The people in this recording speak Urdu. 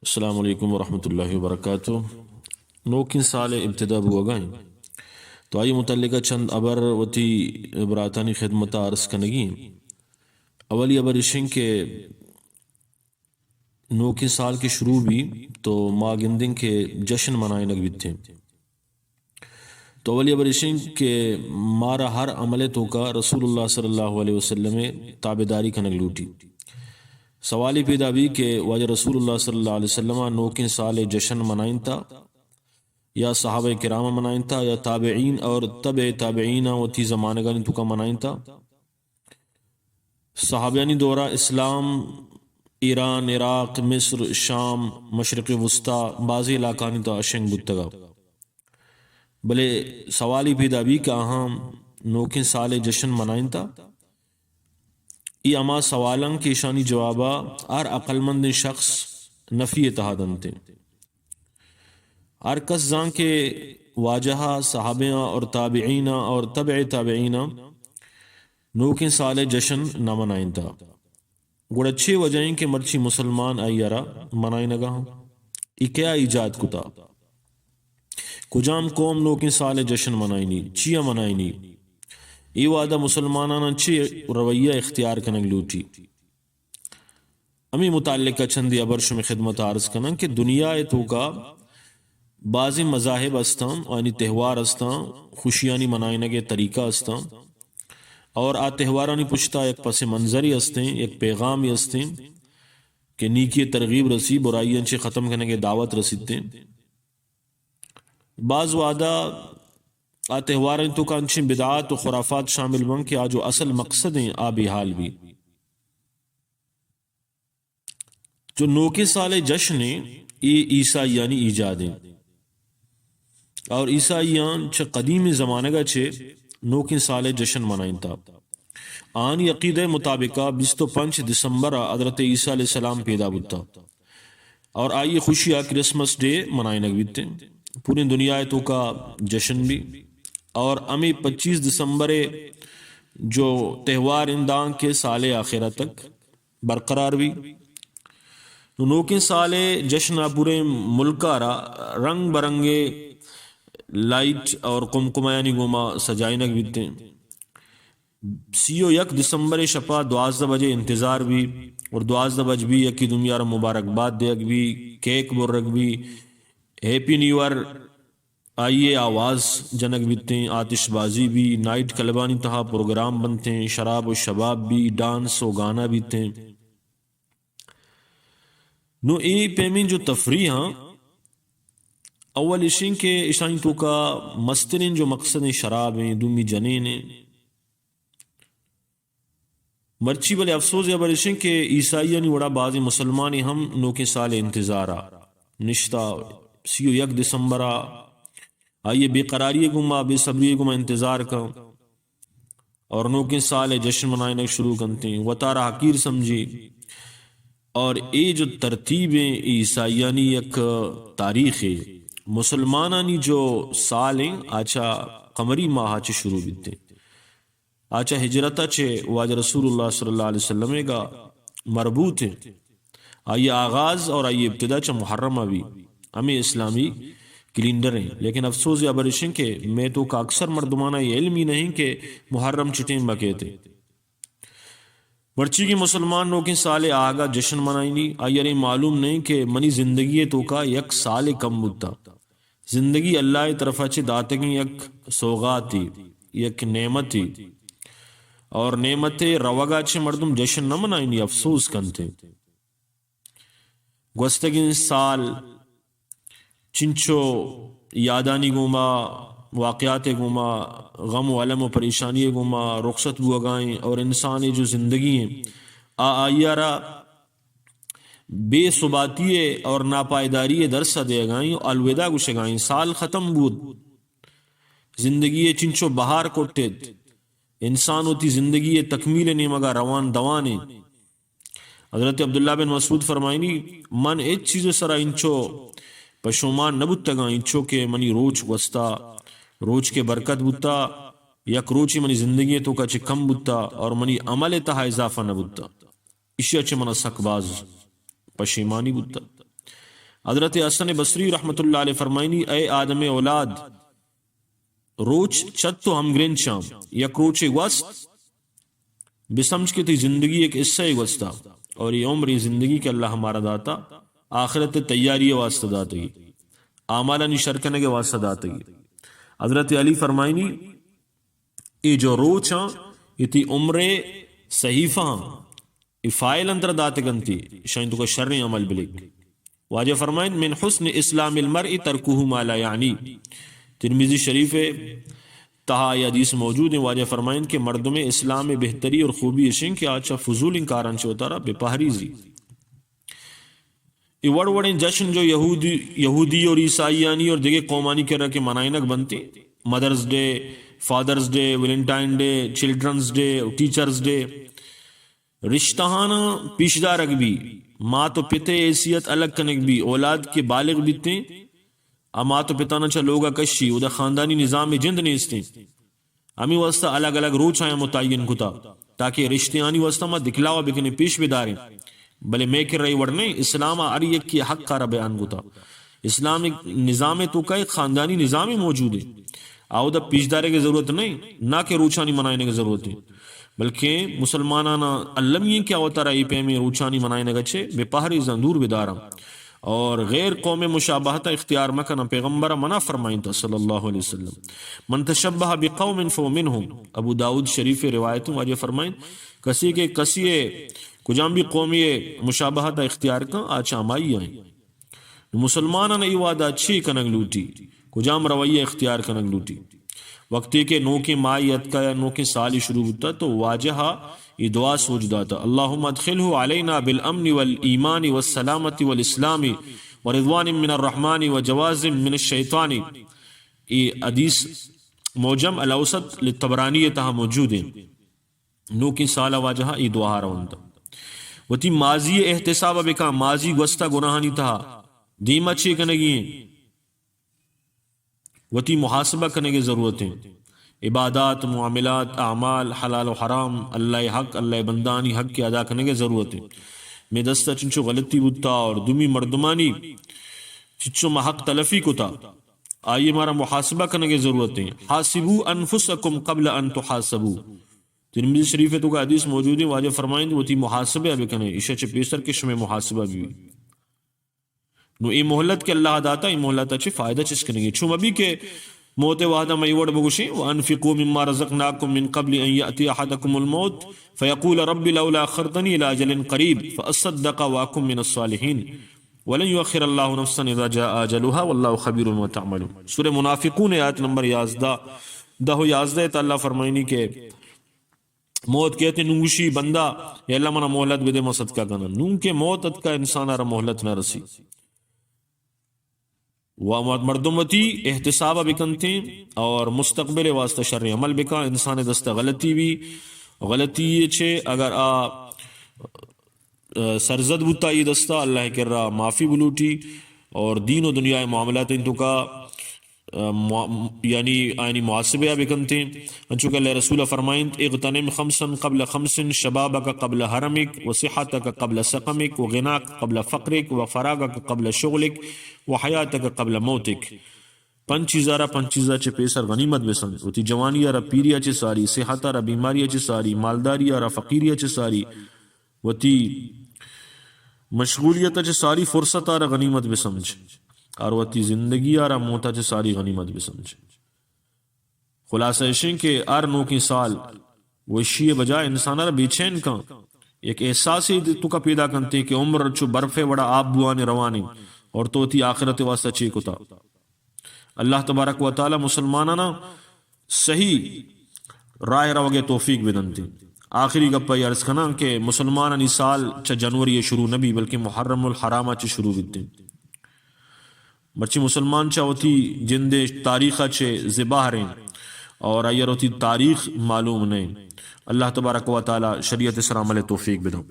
السلام علیکم ورحمۃ اللہ وبرکاتہ. نوکن سال ابتدا بو گائیں تو آئی متعلقہ چند ابر وتی براتانی خدمت عرض کنگی. اولی ابر اشن کے نوکن سال کے شروع بھی تو ما گندن کے جشن منائے نگ بھی تھے. تو اولی ابر اشن کے مارا ہر عمل تو کا رسول اللہ صلی اللہ علیہ وسلم تابداری کنگ لوٹی. سوالی پیدا بھی کہ واجہ رسول اللہ صلی اللہ علیہ وسلم نوکن سال جشن منائن تھا یا صحابہ کرام منائن تھا یا تابعین اور تبع تابعین و تھی زمانگانی تو کا منائن تھا. صحابیانی دورہ اسلام ایران، عراق، مصر، شام، مشرق وسطی بعضی علاقانی تو اشنگ بتگا. بلے سوالی پیدا بھی کہ اہم نوکن سال جشن منائن تھا. ای اما سوالن کی شانی جوابا ہر عقلمند شخص نفی اتحادن تھے. ہر کس زان کے واجہا صحابیاں اور تابعینہ اور تبع تابعینہ نوکن سال جشن نہ منائن تھا. گوڑ اچھے وجہیں کہ مرچی مسلمان آئیارا منائی نگا ہوں. ای کیا ایجاد کتا کجام قوم نوکن سال جشن منائنی چیا منائنی ای وعدہ مسلمانانا چی رویہ اختیار کنگ لوٹی. امی متعلقہ چندی ابرش میں خدمت عرض کنن کہ دنیا تو کا بعضی مذاہب استان یعنی تہوار استان خوشیانی منائنے کے طریقہ استان اور آ تہوارانی پشتا ایک پس منظری استیں ایک پیغامی استیں کہ نیکی ترغیب رسی برائیاں چے ختم کرنے کے دعوت رسیدتے. بعض وعدہ آ تہواریں تو کانچیں بدعات و خرافات شامل بن کہ آجو اصل مقصد ہیں آبی حال بھی. جو نوکے سال جشن یہ عیسائیانی ایجادیں اور عیسائیان چھ قدیم زمانگا چھے نوکے سال جشن منائن تھا. آن عقیدہ مطابقہ 25 دسمبر حضرت عیسیٰ علیہ السلام پیدا بتا اور آئیے خوشیاں کرسمس ڈے منائنگ بیتے پوری دنیا تو کا جشن بھی. اور امی 25 دسمبر جو تہوار اندان کے سال آخرہ تک برقرار بھی. نوکن سال جشن پورے ملکہ را رنگ برنگے لائٹ اور قمقمیانی گوما سجائنگ بیتے. 31 دسمبر شپا 12 بجے انتظار بھی اور 12 بج بھی یکی دنیا را مبارکباد دیگ بھی کیک برگ بھی ہیپی نیو ایئر آئیے آواز جنک بیتے ہیں آتش بازی بھی نائٹ کلبانی تہا پروگرام بنتے ہیں شراب و شباب بھی ڈانس و گانا بیتے ہیں. نو ای پیمین جو تفریح ہاں اول اشین کے اشانی تو کا مسترین جو مقصد شراب ہیں دومی جنین ہیں مرچی بلے افسوس یا بل اشین کے عیسائیانی وڑا بعضی مسلمانی ہم نوکے سال انتظارہ نشتہ 31 دسمبرہ آئیے بے قراری گما بے صبری گما انتظار کا اور نوکے سال جشن منائنے شروع کرتے ہیں وطارہ حقیر سمجھی. اور اے جو ترتیبیں عیسائیانی ایک تاریخ ہے مسلمانانی جو سال ہیں آچھا قمری ماہ چے شروع بیتے آچھا ہجرتہ چے واجہ رسول اللہ صلی اللہ علیہ وسلم کا مربوط ہے. آئیے آغاز اور آئیے ابتدا چا محرمہ بھی ہمیں اسلامی کیلنڈر ہیں. لیکن افسوس یا برشن کے میں تو کا اکثر مردمانہ یہ علم ہی نہیں کہ محرم چٹیں بکیتے ورچی کی مسلمان نوکیں سال آگا جشن منائنی آئیے معلوم نہیں کہ منی زندگی تو کا یک سال کم بتا. زندگی اللہ طرف اچھے داتگی یک سوغاتی یک نعمتی اور نعمت روگا چھے مردم جشن نہ منائنی افسوس کنتے. گوستگی سال چنچو یادانی گوما واقعات گوما غم و علم و پریشانی گوما رخصت بو گائیں اور انسانی جو زندگی ہیں آئیارا بے ثباتی اور ناپائیداری درسہ دے گائیں الوداع گوشے گائیں. سال ختم بود زندگی چنچو بہار کوٹید انسان ہوتی زندگی تکمیل نیمگا روان دوانے. حضرت عبداللہ بن مسعود فرمائنی من ایک چیز سرا انچو پشومان نبوتا گا انچو کے منی روچ گوستا روچ کے برکت بوتا یک روچی منی زندگی تو کا چے کم بوتا اور منی عمل تہا اضافہ نبوتا اشیا چے منا سکباز پشیمانی بوتا. حضرت حسن بصری رحمت اللہ علیہ فرمائنی اے آدم اولاد روچ چت تو ہم گرین شام یک روچ وست بسمجھ کے تی زندگی ایک حصہ وستا اور یہ عمر زندگی کے اللہ ہمارا داتا آخرت تیاری واسطہ داتا اعمالانی شرکنے کے واسطہ داتا. حضرت علی فرمائنی ای جو روچ ہاں یہ تی عمر صحیفہ ہاں ای فائل اندر داتے گنتی شاید تو کا شر عمل بلک. واجہ فرمائن من حسن اسلام المرء ترکہ ما لا یعنی. ترمذی شریف تہا یہ حدیث موجود ہے. واجہ فرمائن کہ مردم اسلام میں بہتری اور خوبی اشیں کہ آچا فضول انکاران سے ہوتا رہا بے پہریزی. یہ وڑ وڑیں جشن جو یہودی اور عیسائیانی اور دیگے قومانی کے رکھے منائنک بنتے Mother's Day, Father's Day, Valentine Day, Children's Day, Teachers' Day, رشتہانا پیشدار رکھ بھی ماں تو پتے حیثیت الگ کنک بھی اولاد کے بالغ بیتے ماں تو پتانا چا لوگا کشی او دا خاندانی نظام جند نیستے امی واسطہ الگ الگ روچ آیا متعین کتا تاکہ رشتیانی واسطہ ما دکھلاوا بکنے پیش بداریں بلے میں کر رہی وڑنے اسلام اری ایک کی حق کا بیان کتا. اسلام نظام تو کا ایک خاندانی نظام موجود ہے آو دا پیش دارے کی ضرورت نہیں نہ کہ روچانی منائنے کی ضرورت ہے بلکہ مسلمانانا علمی کیا ہوتا رہی پہ میں روچانی منائنے گچے بے پہری زندور بدارم اور غیر قوم مشابہت اختیار مکنا پیغمبر منع فرمائن تا صلی اللہ علیہ وسلم. من تشبہ بقوم فو منہم. ابو داود شریف روایتوں واجہ فرمائن کسی کے کسی کجام بھی قومی مشابہت اختیار کا آچا مائی آئیں مسلمانہ نے وعدہ اچھی کنگ لوٹی کجام رویہ اختیار کنگ لوٹی. وقتی کے نو کی مائیت کا یا نو کی سالی شروع ہوتا تو واجہا یہ دعا سوچ داتا اللہم ادخلہ علینا بالامن والایمان والسلامت والاسلام ورضوان من الرحمن وجواز من الشیطان. یہ حدیث موجم الاوسط للطبرانی تہا موجود ہے. نو کی سالہ واجہا یہ دعا رونتا وتی ماضی احتساب بکا ماضی گوستا گناہانی تہا دیمہ چھے کنگی ہیں وتی محاسبہ کرنے کی ضرورت ہیں. عبادات، معاملات، اعمال، حلال و حرام، اللہ حق اللہ بندانی حق کے ادا کرنے کی ضرورت ہے. میں دستا چنچو غلطی بتا اور دمی مردمانی چنچو محق تلفی کو تا آئیے ہمارا محاسبہ کرنے کی ضرورت ہے. حاسبو انفسکم قبل ان تحاسبو. ترمذی شریف تو کا حدیث موجود ہے. واجہ فرمائیں وہ تی محاسبہ بھی کنے عشاء چھ پیسر کے شمع محاسبہ بھی نو ای محلت کے اللہ داتا ای محلت اچھی فائدہ چس کریں گے. چھوم ابھی کے موت وعدہ میں وڑ بگوشیں وانفقوا مما رزقناکم من قبل ان یأتی احدکم الموت فیقول رب لولا اخرتنی الى اجل قریب فاصدق واکم من الصالحین ولن یؤخر اللہ نفسا اذا جاء اجلها واللہ خبیر بما تعملون. سورہ منافقون آیت نمبر 11 تا اللہ فرمائنی کے موت کہتے نوشی بندہ یا اللہ منا محلت بدے ما صدقہ کنا نون کے موت ات کا انسان را محلت نہ رسی مردمتی احتساب بکنتے اور مستقبل واسطہ شر عمل بکا انسان دستہ غلطی بھی غلطی یہ چھے اگر سرزد بتا یہ دستہ اللہ کر رہا معافی بلوٹی اور دین و دنیا معاملات ان تو کا یعنی آئینی محاسبہ بکنتے انچو کہ اللہ رسول فرمائن اغتنم خمسا قبل خمس شبابک قبل حرمک وصحتک قبل سقمک وغناک قبل فقرک وفراغک قبل شغلک وحیاتک قبل موتک. پنچ چیزہ چے پیسر غنیمت بسن وتی جوانی را پیریا چے ساری صحت را بیماریا چے ساری مالداری را فقیریا چے ساری وتی مشغولیت چے ساری فرصت را غنیمت بسمجھ اور وتی زندگی آرہ موتا چے ساری غنیمت بھی سمجھے. خلاصہ اشیں کہ نو کی سال وشی بجائے انسان آرہ بے چین کا ایک احساس ہی تو کا پیدا کرتے کہ عمر چو برفے وڑا آپ بوانے روانے اور تو تی آخرت واسطہ چیک ہوتا. اللہ تبارک و تعالی مسلمانانا صحیح رائے روگے توفیق بدنتے. آخری گپا یہ عرض کنا کہ مسلمانانی سال چا جنوری شروع نبی بلکہ محرم الحرامہ چا شروع بدتے مرچی مسلمان چاہوتی جندے تاریخہ چھے زباہ رہیں اور آئیر ہوتی تاریخ معلوم نہیں. اللہ تبارک و تعالی شریعت اسلام علیہ توفیق بدوں.